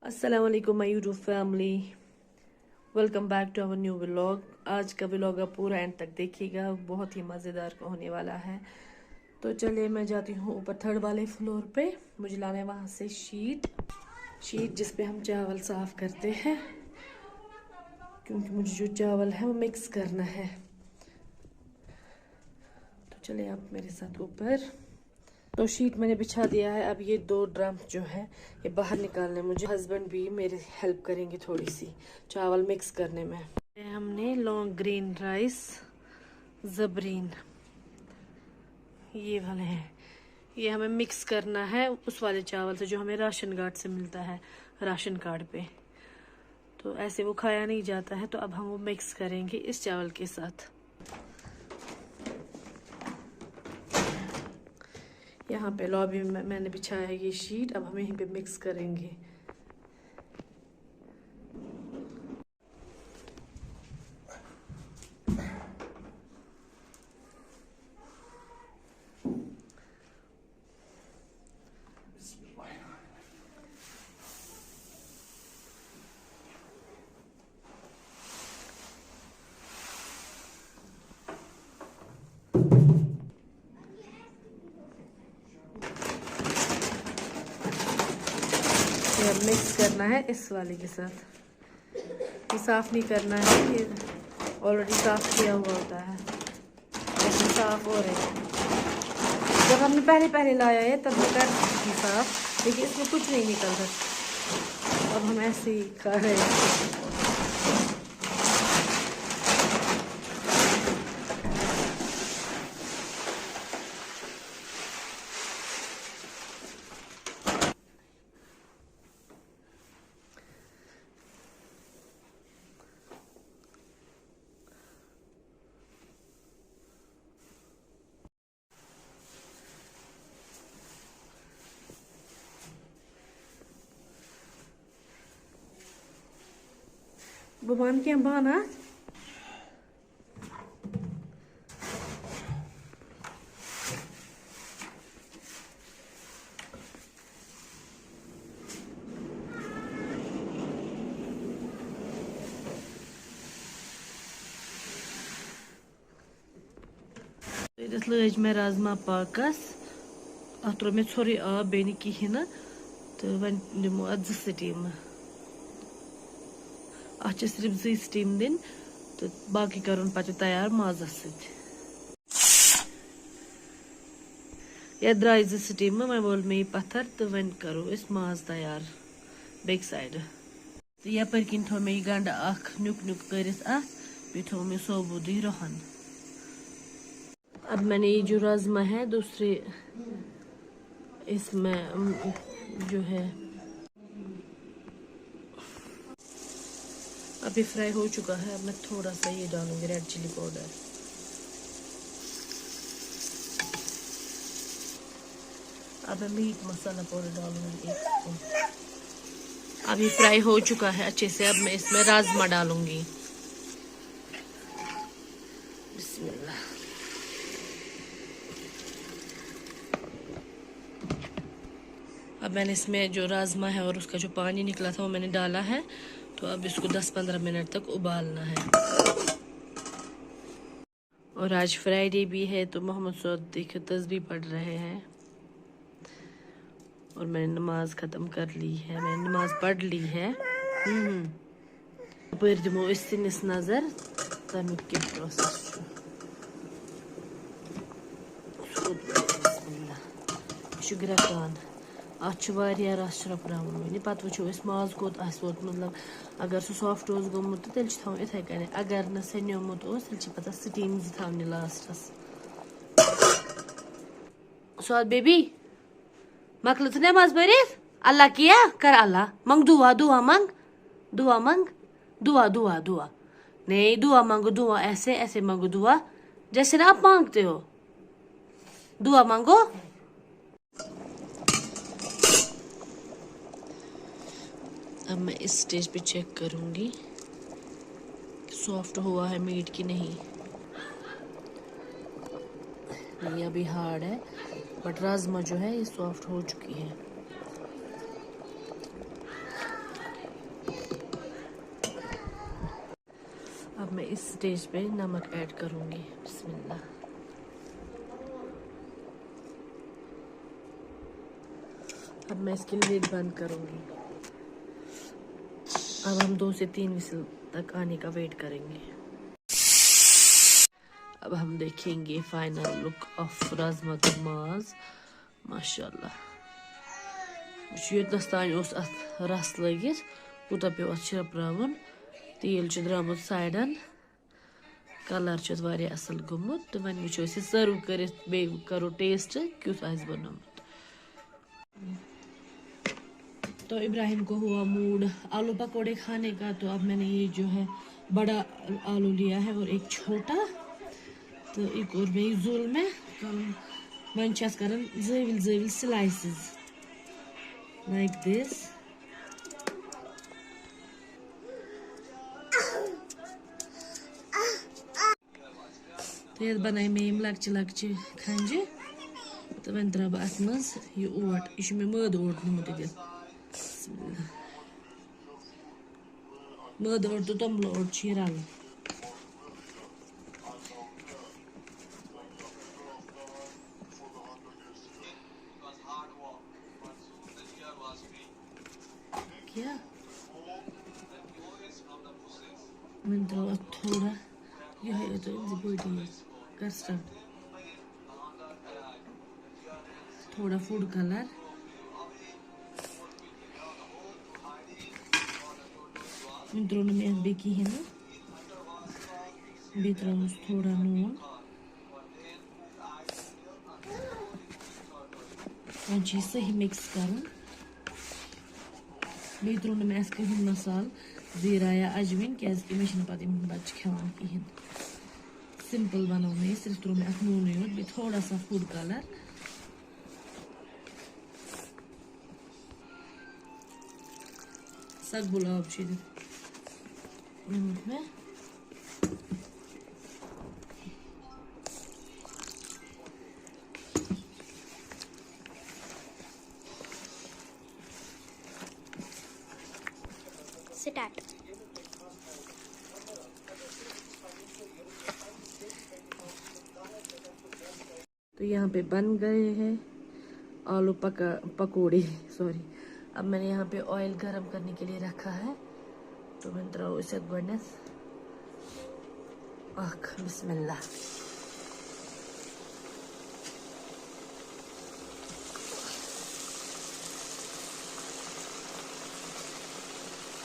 अस्सलामुअलैकुम my YouTube family, welcome back to our new vlog. आज का व्लॉग आप पूरा एंड तक देखिएगा, बहुत ही मज़ेदार होने वाला है। तो चलिए मैं जाती हूँ ऊपर थर्ड वाले फ्लोर पे। मुझे लाना है वहाँ से शीट जिस पे हम चावल साफ़ करते हैं, क्योंकि मुझे जो चावल है वो मिक्स करना है। तो चलिए आप मेरे साथ ऊपर। तो शीट मैंने बिछा दिया है। अब ये 2 ड्रम जो है ये बाहर निकालने, मुझे हस्बैंड भी मेरे हेल्प करेंगे थोड़ी सी चावल मिक्स करने में। हमने लॉन्ग ग्रीन राइस जबरीन ये वाले हैं, ये हमें मिक्स करना है उस वाले चावल से जो हमें राशन कार्ड से मिलता है, राशन कार्ड पे। तो ऐसे वो खाया नहीं जाता है, तो अब हम वो मिक्स करेंगे इस चावल के साथ। यहाँ पे लॉबी में मैंने बिछाया है ये शीट, अब हम यहीं पे मिक्स करेंगे। ये अब मिक्स करना है इस वाले के साथ। ये साफ़ नहीं करना है, ये ऑलरेडी साफ़ किया हुआ होता है, ऐसे साफ़ हो रहे हैं। जब हमने पहले लाया है तब मैं कर दी साफ़, लेकिन इसमें कुछ नहीं निकल रहा। अब हम ऐसे ही कर रहे हैं। बबान के बाना लज मे राजमा पाकस, अत त्रो मे छोरे आब बे कहें, तो वन दिमो अत 2 स्टीम। अत सिर्फ 2 स्टीम दिन, तो बाकी करुन पे तैयार माजस सत। ये द्राय 2 स्टीम, वो वोल मे पत्थर, तो वन करो इस माज तैयार बेक साइड। तो यपर किन थो मे गंड नुक करित अत, बे थो मे सोबूद रोहन। अब मैंने ये जो राजमा है दूसरे इसमें जो है अभी फ्राई हो चुका है। अब मैं थोड़ा सा ये डालूंगी रेड चिली पाउडर। अब मैं मीट मसाला पाउडर डालूंगी 1 स्पून। अभी फ्राई हो चुका है अच्छे से। अब मैं इसमें राजमा डालूंगी। बिस्मिल्लाह। अब मैंने इसमें जो राजमा है और उसका जो पानी निकला था वो मैंने डाला है। तो अब इसको 10-15 मिनट तक उबालना है। और आज फ्राइडे भी है, तो मोहम्मद सऊद देखो तस्बीह पढ़ रहे हैं। और मैंने नमाज ख़त्म कर ली है, मैंने नमाज पढ़ ली है। पर दिमो इस नज़र तमिक के प्रोसेस ग्रकान अत रस रपरावन पे वो माज कोत मतलब अगर सह सॉफ्ट गोमुत तो तेल थवन इथे कन, अगर न सनोमुत तेल पता स्टीम 2 थवन लास्टस। सौद बेबी मकल तो नमाज पढ़ित अल्लाह किया कर, अल्लाह मंग दुआ मंग दुआ नहीं दुआ मांगो, दुआ ऐसे ऐसे मांगो, दुआ जैसे ना आप मांगते हो, दुआ मांगो। अब मैं इस स्टेज पे चेक करूंगी सॉफ्ट हुआ है मीट की नहीं। ये अभी हार्ड है, बट राजमा जो है ये सॉफ्ट हो चुकी है। इस स्टेज पे नमक ऐड करूंगी। बिस्मिल्लाह। अब मैं इसकी लिड बंद करूंगी। अब हम 2 से 3 विसल तक आने का वेट करेंगे। अब हम देखेंगे फाइनल लुक ऑफ राजमा माज। माशाल्लाह यूतस तान रस लगित यूत पे छिपरावन। तेल द्रामुत साइडन, कलर वारिया असल गोमुत। तो वन वो सर्व कर करो टेस्ट क्युत बनोमुत। तो इब्राहिम को हुआ मूड आलू पकौड़े खाने का। तो अब मैंने ये जो है बड़ा आलू लिया है और एक छोटा। तो एक और मैं जुल में वन कर जविल जविल स्लाइसेस लाइक दिस। तो ये बनाई मे लक्चे लक्चे खंजे। तो वन त्रा बह अत मज यह ओट। यह मे मद ओट नुमुत ये मद ओट तो तोमल ओट रल। क्या वन त्रा थोड़ा यह तो बड़ी कस्टर्ड, थोड़ा फूड कलर, वन त्रो मे बे कहें बे त्रुस थोड़ा नून। वन सही मिक्स कर बे त्रो मे कहीं मसाल जीरा या अजविन क्या मे पे बच्चे खेवान कहें। सिंपल बनो मे सिर्फ त्रो मे अत नून योत बे थोड़ा सा फूड कलर। सग गुलाब में स्टार्ट। तो यहाँ पे बन गए हैं आलू पकौड़े। सॉरी। अब मैंने यहाँ पे ऑयल गरम करने के लिए रखा है। तो मैं त्रो इसे गोडनेस बिस्मिल्लाह।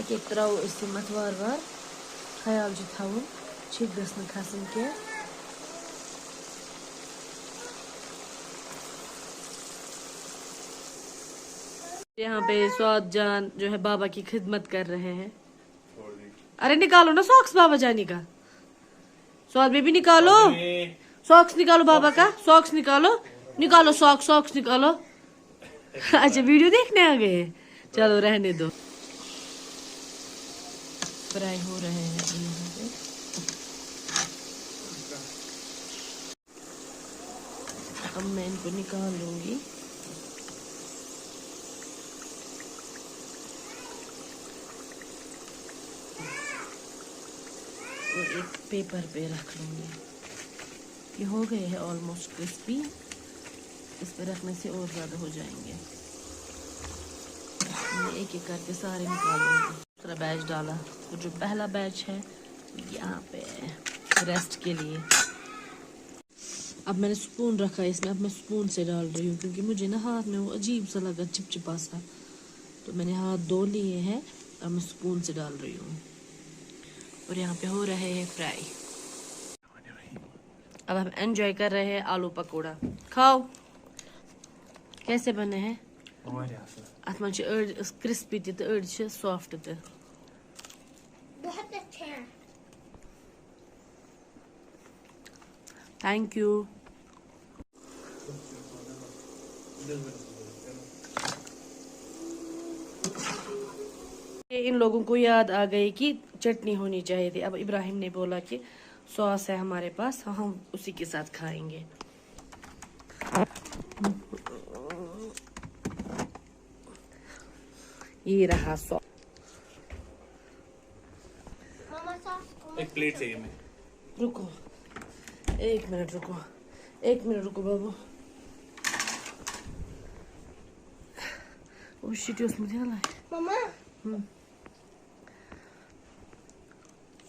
एक त्रो इस मत वार वार ख्याल थवन छिक गसन खसन के। यहाँ पे स्वाद जान जो है बाबा की खिदमत कर रहे हैं। अरे निकालो ना सॉक्स बाबा जानी का। स्वाद बेबी निकालो, सॉक्स निकालो बाबा का, सॉक्स निकालो, निकालो सॉक्स निकालो। अच्छा वीडियो देखने आ गए। चलो रहने दो। फ्राई हो रहे हैं यहाँ पे। अब मैं इनको निकाल लूंगी। और एक पेपर पे रख लूंगी। ये हो गए हैं ऑलमोस्ट क्रिस्पी। इस पे रखने से और ज़्यादा हो जाएंगे। मैं एक एक करके सारे निकाल लूँगी। दूसरा बैच डाला। तो जो पहला बैच है यहाँ पे रेस्ट के लिए। अब मैंने स्पून रखा है इसमें। अब मैं स्पून से डाल रही हूँ क्योंकि मुझे ना हाथ में वो अजीब सा लगा, चिपचिपा सा। तो मैंने हाथ धो लिए हैं। अब मैं स्पून से डाल रही हूँ। और यहाँ पे हो रहे हैं फ्राई। अब हम एंजॉय कर रहे हैं आलू पकौड़ा। खाओ कैसे बने हैं। अत मन क्रिस्पी तो अड़ सॉफ्ट तो बहुत अच्छे हैं। Thank you. इन लोगों को याद आ गई कि चटनी होनी चाहिए थी। अब इब्राहिम ने बोला कि सॉस है हमारे पास, हम उसी के साथ खाएंगे। ये रहा सॉस। मामा सॉस एक प्लेट चाहिए मैं। रुको, एक मिनट रुको बाबू। ओ शिट, उसमें क्या है? मम्मा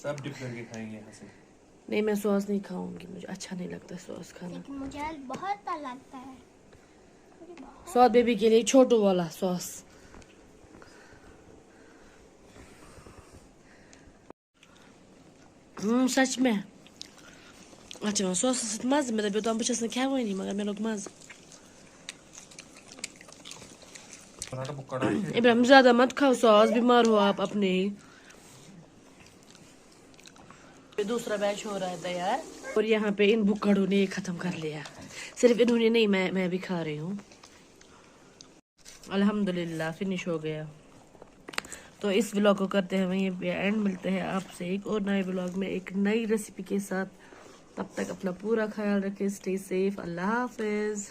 सब डिप करके खाएंगे यहाँ से। नहीं, मैं सॉस नहीं खाऊंगी, मुझे अच्छा नहीं लगता सॉस खाना। लेकिन मुझे बहुत लगता है। सॉस बेबी के लिए छोटू वाला सॉस। सच में अच्छा सॉस मज़ में दबे तो हम बच्चे क्या हुई नहीं मगर मैं लोग मज़। इब्राहिम ज्यादा मत खाओ सॉस, बीमार हो आप अपने ही। दूसरा बैच हो रहा है तैयार और यहाँ पे इन बुक्कड़ों ने खत्म कर लिया। सिर्फ इन्होंने नहीं, मैं भी खा रही हूँ। अल्हम्दुलिल्लाह फिनिश हो गया। तो इस व्लॉग को करते हैं वहीं पे एंड। मिलते हैं आपसे एक और नए व्लॉग में एक नई रेसिपी के साथ। तब तक अपना पूरा ख्याल रखें। Stay safe. अल्लाह हाफिज।